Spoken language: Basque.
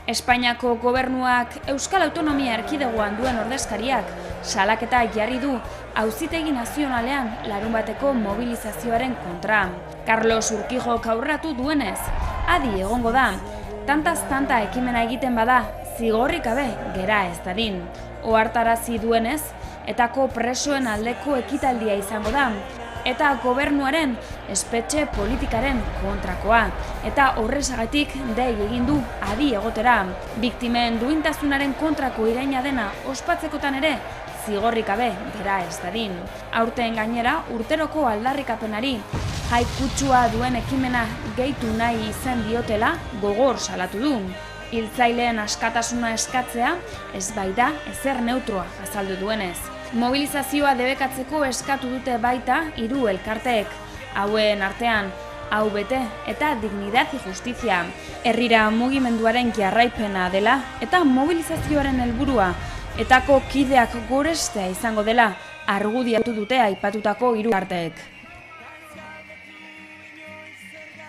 Espainiako gobernuak Euskal Autonomia Erkidegoan duen ordezkariak salaketa jarri du Auzitegi Nazionalean larunbateko mobilizazioaren kontra. Carlos Urquijok aurreratu duenez, adi egongo da, tantaz-tanta ekimena egiten bada, zigorrik gabe gera ez dadin. Ohartarazi duenez, etako presoen aldeko ekitaldia izango da, eta gobernuaren espetxe politikaren kontrakoa. Eta horrezagatik dei egin du adi egotera. Biktimen duintasunaren kontrako iraina dena ospatzekotan ere, zigorrik gabe gera ez dadin. Aurten gainera, urteroko aldarrikapenari jai kutsua duen ekimena gehitu nahi izan diotela gogor salatu du. Hiltzaileen askatasuna eskatzea ez baita ezer neutroa azaldu duenez. Mobilizazioa debekatzeko eskatu dute baita 3 elkarteek, hauen artean AUBT eta Dignidad y Justicia. Herrira mugimenduaren jarraipena dela eta mobilizazioaren helburua etako kideak gorestea izango dela argudiatu dute aipatutako 3 elkarteek.